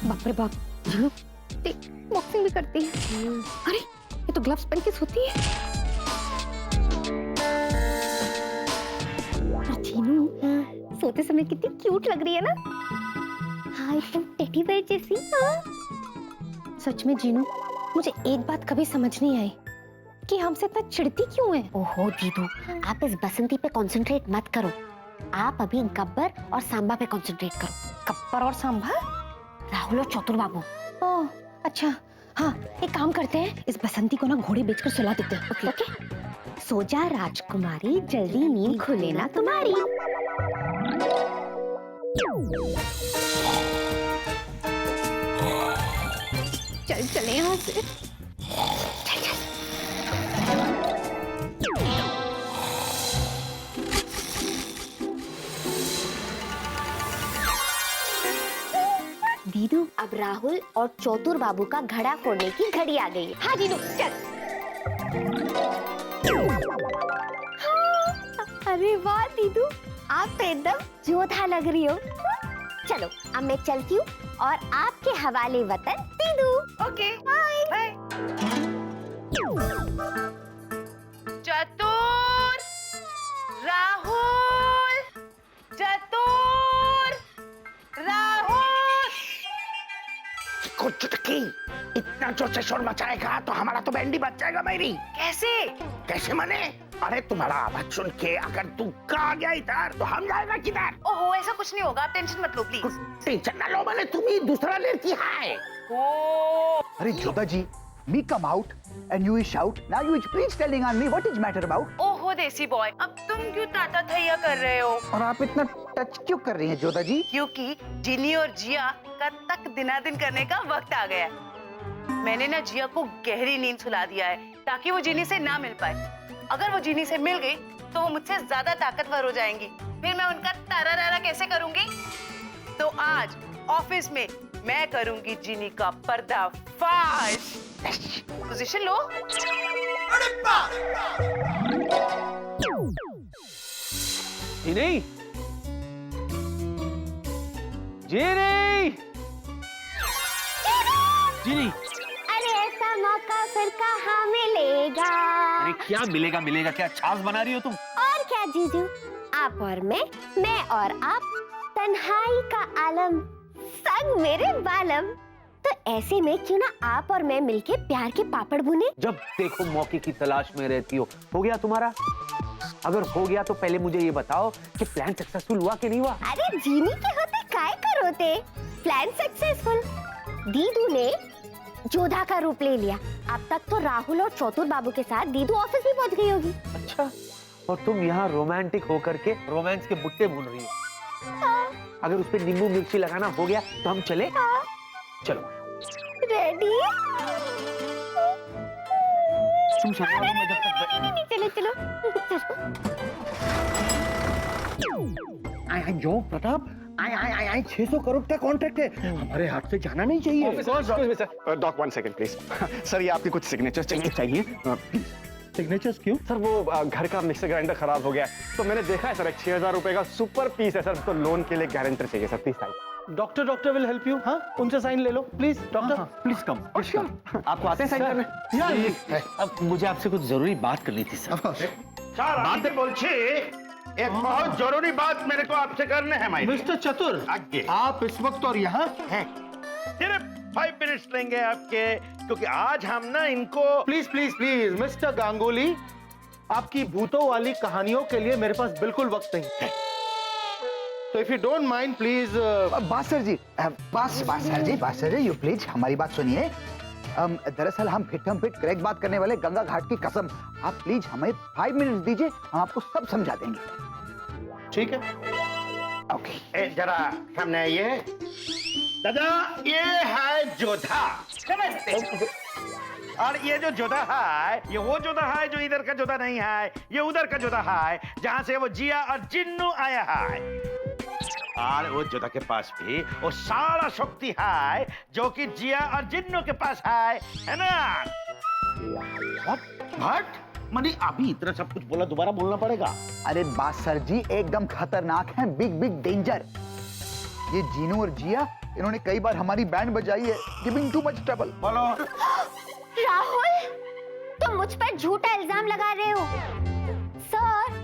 बाप रे बाप, जीनू बॉक्सिंग भी करती है। अरे ये तो ग्लव्स पहन के सोती है। और जीनू सोते समय कितनी क्यूट लग रही है ना। हाँ एकदम टेडी बेयर जैसी। हाँ। सच में जीनू, मुझे एक बात कभी समझ नहीं आई कि हमसे इतना चिढ़ती क्यों है। ओहो दीदू, आप इस बसंती पे कंसंट्रेट मत करो। आप अभी गब्बर और सांबा पे कंसंट्रेट करो। गब्बर और सांबा? राहुल और चतुर बाबू। ओह अच्छा, हाँ एक काम करते हैं, इस बसंती को ना घोड़े बेचकर सुला देते हैं। ओके? सो जा राजकुमारी, जल्दी नींद खुले ना तुम्हारी। चल चले यहाँ से। चल चल। दीदू, अब राहुल और चतुर बाबू का घड़ा फोड़ने की घड़ी आ गई है। हाँ दीदू चल। हाँ, अरे वाह दीदू, आप तो एकदम जोधा लग रही हो। चलो अब मैं चलती हूँ और आपके हवाले वतन दीदू। Okay bye. चतुर, राहुल, चतुर, राहुल। कुछ चुटकी इतना जोर से शोर मचाएगा तो हमारा तो बैंड ही बच जाएगा मेरी। कैसे? कैसे मने? अरे तुम्हारा आवाज सुन के अगर तू गा गया इधर तो हम जाएगा किधर? ओहो ऐसा कुछ नहीं होगा, आप टेंशन मत लो प्लीज। टेंशन ना लो, मैंने तुम ही दूसरा लड़की है। अरे जोधा जी, me come out and you shout. Now you is please telling on me what is matter about? ओहो देसी बॉय, अब तुम क्यों ताता थैया कर रहे हो? और आप इतना टच क्यों कर रही हैं जोधा जी? क्योंकि जिनी और जिया का तक दिनादिन करने का वक्त आ गया है। मैंने ना जिया को गहरी नींद सुला दिया है ताकि वो जिनी से ना मिल पाए। अगर वो जिनी से मिल गई तो वो मुझसे ज्यादा ताकतवर हो जाएंगी, फिर मैं उनका तारा रारा कैसे करूंगी? तो आज ऑफिस में मैं करूंगी जिनी का पर्दाफाश। पोजीशन लो। जिनी, जिनी, जिनी। अरे ऐसा मौका फिर कहाँ मिलेगा? अरे क्या मिलेगा मिलेगा, क्या छाछ बना रही हो तुम? और क्या जीजू, आप और मैं और आप, तन्हाई का आलम, संग मेरे बालम। तो ऐसे में क्यों ना आप और मैं मिलके प्यार के पापड़ बुने? जब देखो मौके की तलाश में रहती हो। हो गया तुम्हारा? अगर हो गया तो पहले मुझे ये बताओ कि प्लान सक्सेसफुल हुआ कि नहीं हुआ? अरे जीनी के होते काय कर होते, प्लान सक्सेसफुल। दीदू ने जोधा का रूप ले लिया। अब तक तो राहुल और चतुर बाबू के साथ दीदू ऑफिस भी पहुंच गई होगी। अच्छा, और तुम यहाँ रोमांटिक होकर के रोमांस के बुट्टे भून रही हो। अगर उस पे नींबू मिर्ची लगाना हो गया तो हम चले? चलो। रेडी? तुम चलो, मैं जब तक नहीं, चलो चलो। आय जो प्रताप, आय 600 करोड़ का कॉन्ट्रैक्ट है, हमारे हाथ से जाना नहीं चाहिए। Dock 1 second please. सर ये आपके कुछ सिग्नेचर्स चाहिए। सिग्नेचर्स क्यों? सर वो घर का मिक्सर ग्राइंडर खराब हो गया तो मैंने देखा है सर, एक 6000 रुपए का सुपर पीस है सर, तो लोन के लिए गारंटर चाहिए sir, please sign. Doctor will help you. हाँ, उनसे साइन ले लो प्लीज। Doctor please come. आपको आते हैं साइन करने? अब मुझे आपसे कुछ जरूरी बात करनी थी सर। बात बोलछी, एक बहुत जरूरी बात मेरे को आपसे करने है माई। मिस्टर चतुर, आगे। आप इस वक्त और यहाँ हैं? सिर्फ 5 मिनट्स लेंगे आपके, क्योंकि आज हम ना इनको। Please please please mister Ganguly, आपकी भूतों वाली कहानियों के लिए मेरे पास बिल्कुल वक्त नहीं है। तो if you don't mind please. Basar ji, Basar ji you please हमारी बात सुनिए। दरअसल हम फिट क्रैक बात करने वाले, गंगा घाट की कसम। आप प्लीज हमें 5 मिनट दीजिए, हम आपको सब समझा देंगे। ठीक है, ओके। जरा सामने आइए। दादा ये है जोधा, समझते? और ये जो जोधा है, ये वो जोधा है जो इधर का जोधा नहीं है, ये उधर का जोधा है जहाँ से वो जिया और जिन्नू आया है। और वो जोधा के पास भी वो सारा शक्ति है जो कि जिया और जिन्नू के पास है ना? हट मनी, अभी इतना सब कुछ बोला, दोबारा बोलना पड़ेगा। अरे बासर जी एकदम खतरनाक है, बिग डेंजर। ये जीनू और जिया इन्होंने कई बार हमारी बैंड बजाई है, गिविंग टू मच ट्रबल। बोलो। राहुल, तुम मुझ पर झूठा इल्जाम लगा रहे हो। सर,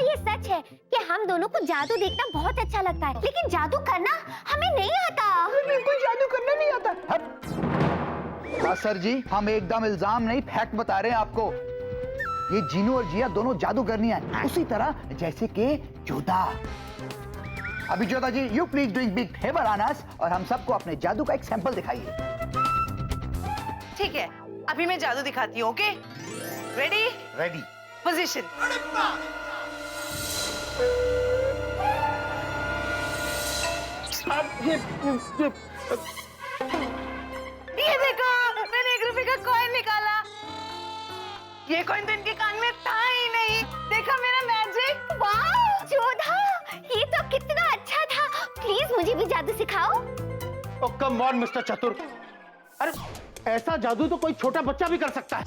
ये सच है कि हम दोनों को जादू देखना बहुत अच्छा लगता है, लेकिन जादू करना हमें नहीं आता। बिल्कुल जादू करना नहीं आता। हाँ सर जी, हम एकदम इल्जाम नहीं, फैक्ट बता रहे हैं आपको। ये जीनू और जिया दोनों जादूगरनी है, उसी तरह जैसे कि जोधा। अभी Jodha ji, you please doing big favour on us और हम सबको अपने जादू का एक सैंपल दिखाइए। ठीक है, अभी मैं जादू दिखाती हूँ। Okay, ready? रेडी। पोजीशन। ये देखो, मैंने 1 रुपए का कॉइन निकाला। ये कॉइन तो इनके कान में था ही नहीं। देखा मेरा मैजिक? वाह जोधा, ये तो कितना अच्छा था। प्लीज मुझे भी जादू सिखाओ। ओ कम ऑन मिस्टर चतुर, अरे ऐसा जादू तो कोई छोटा बच्चा भी कर सकता है।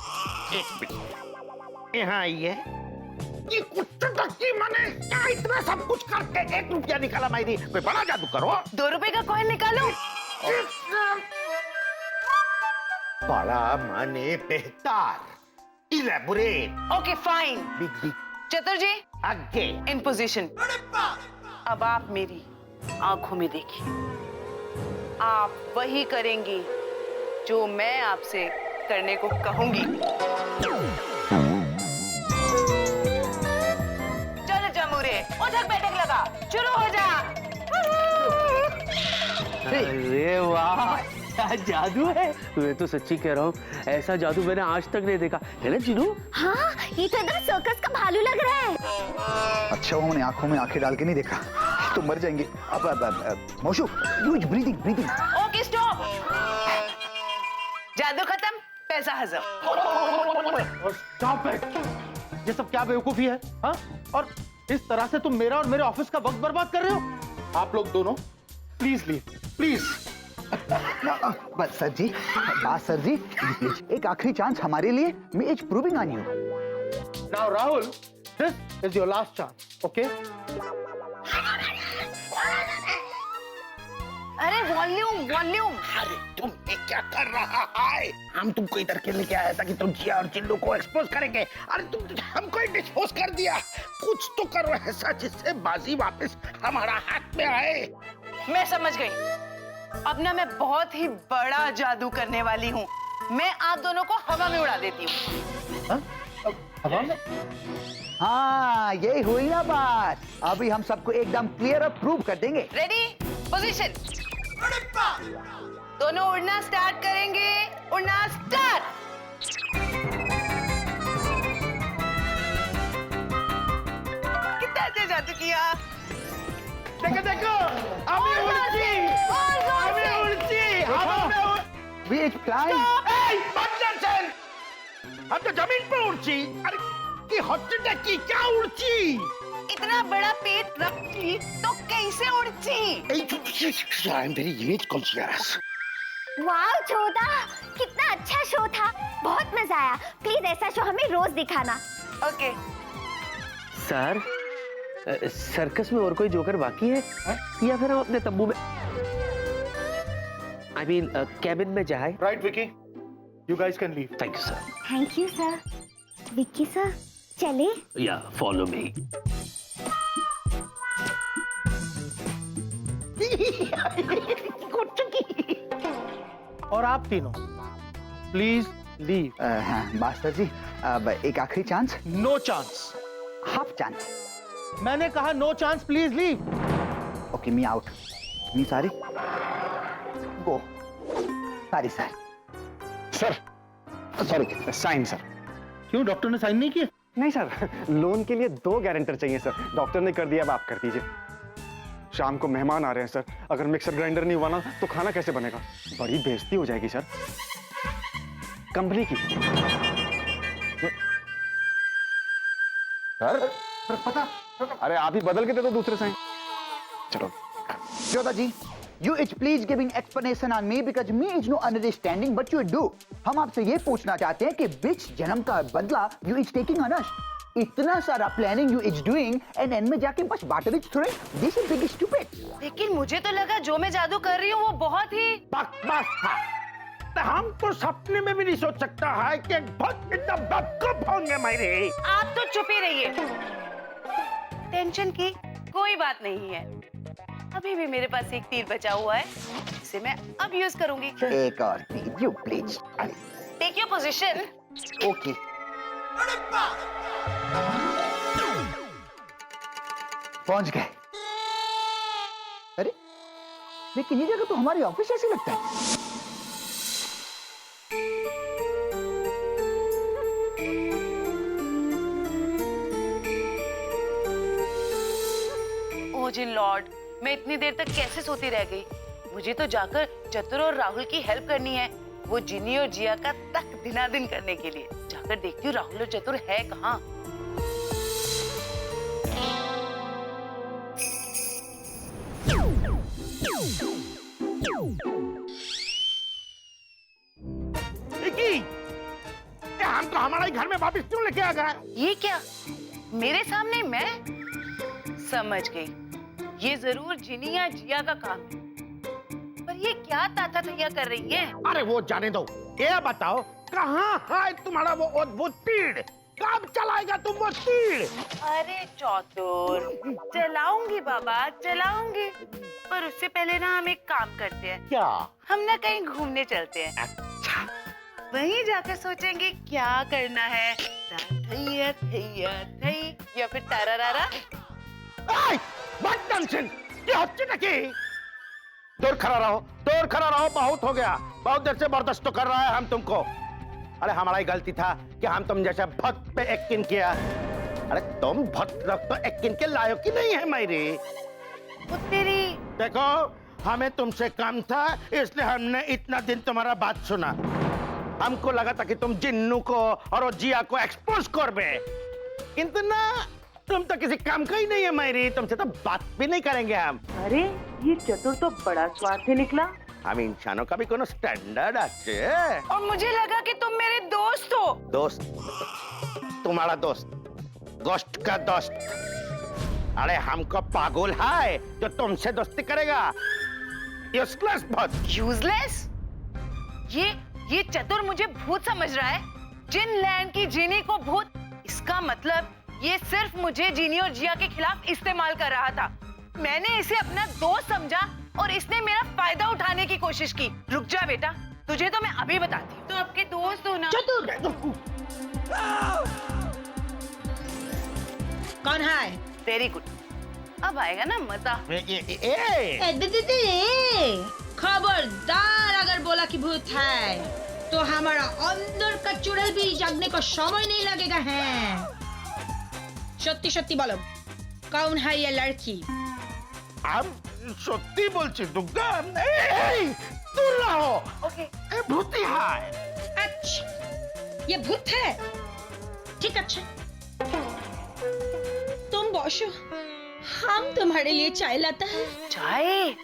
एक मिनट, यहाँ आइए। ये कुछ टक्की मने क्या इतना सब कुछ करके 1 रुपया निकाला मेरी? कोई बड़ा जादू करो। 2 रुपए का कॉइन निकालो। बड़ा माने बेहतर, elaborate. Okay fine. Big big. चतुर जी, आगे। इन पोजीशन। अब आप मेरी आंखों में देखिए। आप वही करेंगी जो मैं आपसे करने को कहूंगी। चलो जमूरे, उठक बैठक लगा, शुरू हो जा। अरे वाह, क्या जादू है। मैं तो सच्ची कह रहा हूँ, ऐसा जादू मैंने आज तक नहीं देखा है ना जीनू? हाँ, ये तो एकदम सर्कस का भालू लग रहा है। अच्छा, उन्होंने आंखों में आंखें डाल के नहीं देखा तो मर जाएंगे। अब Moshu, use breathing breathing. Okay stop. जादू खत्म, पैसा हजम। स्टॉप इट, ये सब क्या बेवकूफी है? हाँ, और इस तरह से तुम मेरा और मेरे ऑफिस का वक्त बर्बाद कर रहे हो। आप लोग दोनों प्लीज लीव, प्लीज। बस सर जी, बात सर जी, प्लीज एक आखिरी चांस हमारे लिए। Me is proving on you. Now Rahul, this is your last chance, okay? अरे वॉल्यूम वॉल्यूम। अरे तुमने क्या कर रहा है? हम तुमको इधर के लेके आया था कि तुम जिया और चिल्लू को एक्सपोज करेंगे। अरे तुम हमको ही डिस्पोज कर दिया। कुछ तो करो ऐसा जिससे बाजी वापस हमारा हाथ में आए। मैं समझ गई। अब ना मैं बहुत ही बड़ा जादू करने वाली हूँ। मैं आप दोनों को हवा में उड़ा देती हूँ। हवा में? हाँ, यही हुई ना बात। अभी हम सबको एकदम क्लियर और प्रूव कर देंगे। रेडी? पोजीशन। दोनों उड़ना स्टार्ट करेंगे। उड़ना स्टार्ट। कितना अच्छा जादू किया। देखो देखो, अभी उड़ती, अभी उड़ती, हवा में उड़। We is flying. ए, बंदर चल। हम तो जमीन पर उड़ती। अरे की हॉस्पिटल की क्या उड़ती? इतना बड़ा पेट रखती तो कैसे उड़ती? I am very image conscious. वाह जोधा, कितना अच्छा शो था। बहुत मजा आया। प्लीज ऐसा शो हमें रोज दिखाना। ओके। सर, सर्कस में और कोई जोकर बाकी है? या फिर हम अपने तंबू में, आई मीन कैबिन में जाए? Right Vicky, you guys can leave. Thank you sir. Thank you sir. Vicky sir, चले? या फॉलो मी। और आप तीनों प्लीज लीव। हाँ, मास्टर जी, अब एक आखिरी chance. No chance. Half chance. मैंने कहा no chance, please leave. Okay, me out. Me sorry. Go. Sorry sir. Sir, sorry, sign sir. क्यों, डॉक्टर ने साइन नहीं किया? नहीं सर, लोन के लिए 2 गारंटर चाहिए सर। डॉक्टर ने कर दिया, अब आप कर दीजिए। शाम को मेहमान आ रहे हैं सर। अगर मिक्सर ग्राइंडर नहीं हुआ ना तो खाना कैसे बनेगा? बड़ी बेइज्जती हो जाएगी सर, कंपनी की। सर, पता। अरे आप ही बदल के दे दो दूसरे साइन। चलो। जोधा जी, you is please giving explanation on me because me is no understanding what you do. हम आपसे ये पूछना चाहते हैं कि which जन्म का बदला you is taking on us. इतना सारा planning you is doing and and में जाके बस water is throwing, this is big stupid. लेकिन मुझे तो लगा जो मैं जादू कर रही हूँ वो बहुत ही बकवास था। तो हम तो सपने में भी नहीं सोच सकता है कि एक भक्त इतना बेवकूफ होंगे मेरे। आप तो चुप ही रहिए। टेंशन की कोई बात नहीं है। अभी भी मेरे पास एक तीर बचा हुआ है जिसे मैं अब यूज करूंगी। एक और please, you please. Take your position. Okay. पहुंच गए। अरे लेकिन ये जगह तो हमारी ऑफिस ऐसी लगता है। ओ जी लॉर्ड, मैं इतनी देर तक कैसे सोती रह गई? मुझे तो जाकर चतुर और राहुल की हेल्प करनी है, वो जिनी और जिया का तक दिनादिन करने के लिए। जाकर देखती हूँ राहुल और चतुर है कहाँ। हम तो हमारे घर में वापस क्यों लेके आ गए? ये क्या मेरे सामने? मैं समझ गई, ये जरूर जिनी या जिया का काम है। पर ये क्या ताता तैया कर रही है? अरे वो जाने दो, ये बताओ कहाँ है तुम्हारा वो अद्भुत तीर? कब चलाएगा तुम वो तीर? अरे चौतुर, चलाऊंगी बाबा चलाऊंगी, पर उससे पहले ना हम एक काम करते हैं। क्या? हम ना कहीं घूमने चलते हैं। अच्छा, वहीं जाकर सोचेंगे क्या करना है। थैया थैया थई या फिर तारारारा। दूर खड़ा रहो, दूर खड़ा रहो, बहुत हो गया। बहुत देर से बर्दाश्त तो कर रहा है हम तुमको। अरे हमारा ही गलती था कि हम तुम जैसे भक्त पे यकीन किया। अरे तुम भक्त लोग तो यकीन के लायक ही नहीं है मेरी। तेरी देखो, हमें तुमसे काम था, इसलिए हमने इतना दिन तुम्हारा बात सुना। हमको लगा था कि तुम जिन्नू को और वो जिया को एक्सपोज कर बे, किंतु ना, तुम तो किसी काम का ही नहीं है मेरी। तुमसे तो बात भी नहीं करेंगे हम। अरे ये चतुर तो बड़ा स्वार्थी निकला। हम इंसानों का भी कोनो स्टैंडर्ड है। और मुझे लगा कि तुम मेरे दोस्त हो। दोस्त? तुम्हारा दोस्त? गोश्त का दोस्त? अरे हमको पागल है जो तुमसे दोस्ती करेगा। यूजलेस बहुत। यूजलेस? ये चतुर मुझे भूत समझ रहा है। जिन लैंड की जीनी को भूत, इसका मतलब ये सिर्फ मुझे जीनी और जिया के खिलाफ इस्तेमाल कर रहा था। मैंने इसे अपना दोस्त समझा और इसने मेरा फायदा उठाने की कोशिश की। रुक जा बेटा, तुझे तो मैं अभी बताती हूँ। तो आपके दोस्त हो ना? चतुर कौन है? वेरी गुड, अब आएगा ना मजा। खबरदार, अगर बोला कि भूत है तो हमारा अंदर का चुड़ैल भी जागने को समय नहीं लगेगा है। सत्ती सत्ती बोलो, कौन है ये लड़की? हम सत्ती बोलছি दुर्गा। दूर रहो। ओके। भूती है। अच्छा, ये भूत है? ठीक, अच्छा तुम बसो, हम तुम्हारे लिए चाय लाता है। चाय?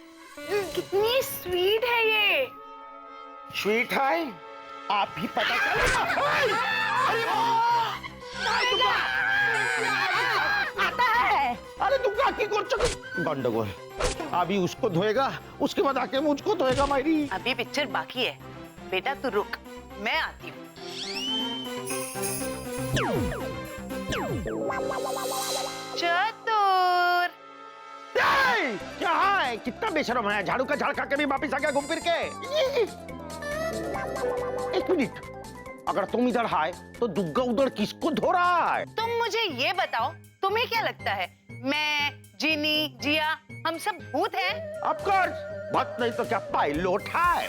कितनी स्वीट है ये। स्वीट है? आप ही पता चलेगा। आता है। अरे दुर्गा की गंडगोल। अभी उसको धोएगा, उसके बाद आके मुझको धोएगा मेरी। अभी पिक्चर बाकी है बेटा, तू रुक, मैं आती हूँ। चतुर क्या है? कितना बेशरम है, झाड़ू का झाड़ खा के भी वापिस आ गया घूम फिर के। एक मिनट, अगर तुम इधर है तो दुर्गा उधर किसको धो रहा है? तुम मुझे ये बताओ, तुम्हें क्या लगता है मैं, जिनी, जिया, हम सब भूत हैं? ऑफ कोर्स, भूत नहीं तो क्या पायलट है।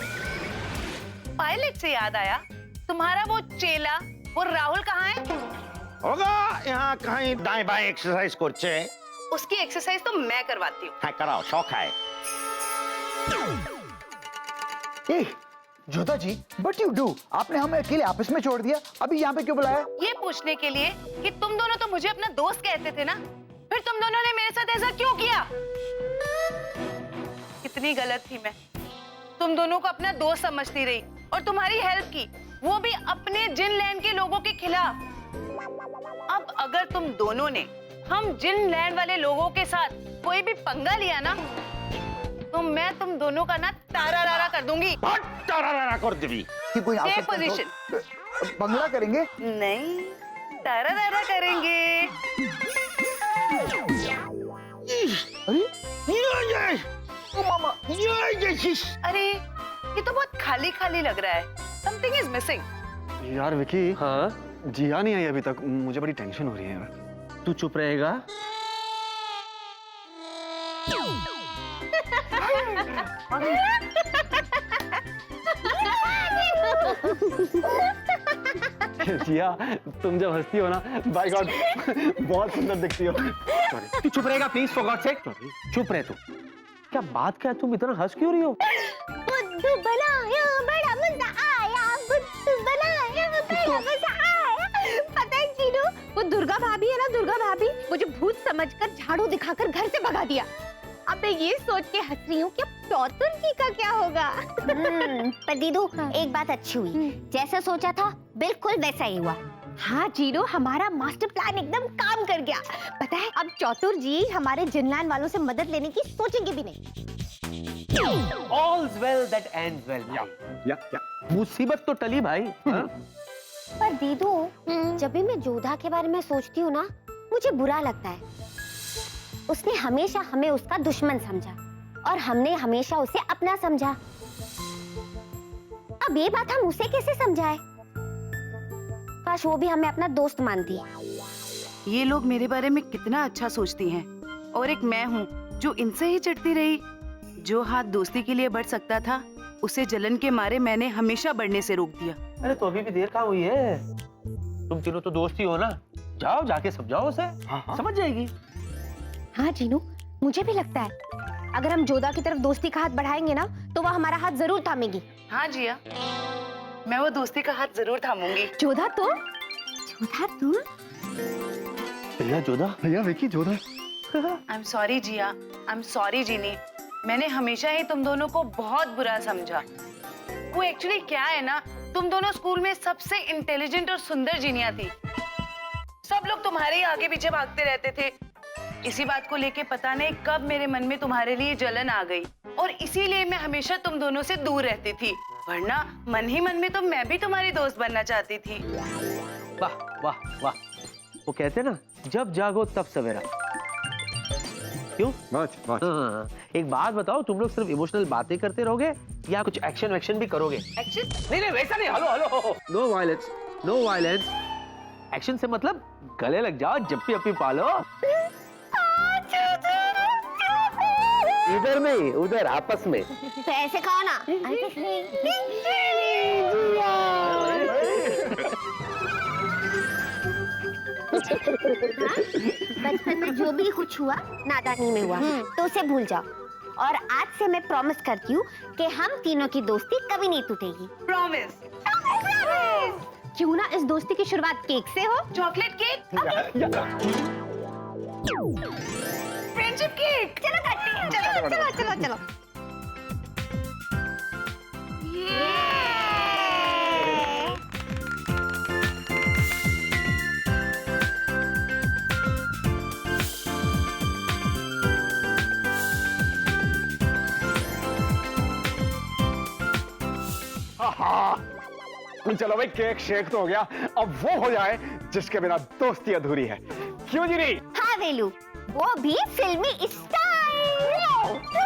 पायलट से याद आया, तुम्हारा वो चेला, वो राहुल कहाँ है? होगा यहाँ कहीं दाएं बाएं एक्सरसाइज करছে। उसकी एक्सरसाइज तो मैं करवाती हूँ। हाँ कराओ, शौक है। जोधा जी, बट यू डू, आपने हमें अकेले ऑफिस में छोड़ दिया, अभी यहाँ पे क्यों बुलाया? ये पूछने के लिए कि तुम दोनों तो मुझे अपना दोस्त कहते थे ना, फिर तुम दोनों ने मेरे साथ ऐसा क्यों किया? कितनी गलत थी मैं। तुम दोनों को अपना दोस्त समझती रही और तुम्हारी हेल्प की, वो भी अपने जिन लैंड के लोगों के खिलाफ। अब अगर तुम दोनों ने हम जिन लैंड वाले लोगों के साथ कोई भी पंगा लिया ना, तो मैं तुम दोनों का ना तारा रारा कर दूंगी। टारा कर देवी। कि कोई Stay आपस में position। बंगला करेंगे? नहीं, तारा रारा करेंगे। अरे ओ मामा, अरे ये तो बहुत खाली खाली लग रहा है। Something is missing. यार विकी, हाँ जिया नहीं आई अभी तक, मुझे बड़ी टेंशन हो रही है यार। तू चुप रहेगा? जिया, तुम जब हंसती हो ना, बाय गॉड बहुत सुंदर दिखती हो। तू चुप रहेगा प्लीज, फॉर गॉड सेक। चुप रहे तू। क्या बात क्या है, तुम इतना हंस क्यों रही हो? बुद्धू बनाया बड़ा मजा आया, बुद्धू बनाया बड़ा मजा आया। पता है चीनू, वो दुर्गा भाभी है ना, दुर्गा भाभी मुझे भूत समझकर झाड़ू दिखाकर घर से भगा दिया। अब मैं ये सोच के हंस रही हूँ कि अब चौतुर्की का क्या होगा। पर दीदू, एक बात अच्छी हुई, जैसा सोचा था बिल्कुल वैसा ही हुआ। हाँ जीरो, हमारा मास्टर प्लान एकदम काम कर गया। पता है अब चौतुर जी हमारे जिनलैंड वालों से मदद लेने की सोचेंगे भी नहीं। All's well that ends well. या मुसीबत तो टली भाई। हाँ? पर दीदू, जब भी मैं जोधा के बारे में सोचती हूँ ना, मुझे बुरा लगता है। उसने हमेशा हमें उसका दुश्मन समझा और हमने हमेशा उसे अपना समझा। अब ये बात हम उसे कैसे समझाएं? काश वो भी हमें अपना दोस्त मानती। ये लोग मेरे बारे में कितना अच्छा सोचती हैं, और एक मैं हूँ जो इनसे ही चिढ़ती रही। जो हाथ दोस्ती के लिए बढ़ सकता था, उसे जलन के मारे मैंने हमेशा बढ़ने से रोक दिया। अरे तो अभी भी देर कहाँ हुई है? तुम तीनों तो दोस्त ही हो ना, जाओ जाके समझाओ उसे। हाँ। समझ जाएगी। हाँ जीनू, मुझे भी लगता है अगर हम जोधा की तरफ दोस्ती का हाथ बढ़ाएंगे ना, तो वो हमारा हाथ जरूर थामेगी। हाँ जिया, मैं वो दोस्ती का हाथ जरूर थामूंगी। जोधा तुम? जोधा तुम? भैया जोधा। भैया Vicky, Jodha. I am sorry Jiya, I am sorry Genie. मैंने हमेशा ही तुम दोनों को बहुत बुरा समझा। वो एक्चुअली क्या है ना, तुम दोनों स्कूल में सबसे इंटेलिजेंट और सुंदर जीनिया थी। सब लोग तुम्हारे ही आगे पीछे भागते रहते थे। इसी बात को लेके पता नहीं कब मेरे मन में तुम्हारे लिए जलन आ गई, और इसीलिए मैं हमेशा तुम दोनों से दूर रहती थी। वरना मन ही मन में तो मैं भी तुम्हारी दोस्त बनना चाहती थी। वाह वाह वाह। वो कहते ना, जब जागो तब सवेरा। क्यों? हाँ, एक बात बताओ, तुम लोग सिर्फ इमोशनल बातें करते रहोगे या कुछ एक्शन वैक्शन भी करोगे? एक्शन? नहीं नहीं वैसा नहीं। Hello hello, no violence, no violence. Action से मतलब गले लग जाओ, जप्पी अप्पी पालो। इधर नहीं, उधर आपस में। तो ऐसे कहो ना। बचपन में जो भी कुछ हुआ नादानी में हुआ, तो उसे भूल जाओ। और आज से मैं प्रॉमिस करती हूँ कि हम तीनों की दोस्ती कभी नहीं टूटेगी। प्रॉमिस। क्यों ना इस दोस्ती की शुरुआत केक से हो? Chocolate cake? Friendship cake? चलो करते हैं। चलो चलो चलो चलो। चलो भाई, केक शेक तो हो गया, अब वो हो जाए जिसके बिना दोस्ती अधूरी है। क्यों जी नहीं? हाँ वेलू, वो भी फिल्मी स्टाइल।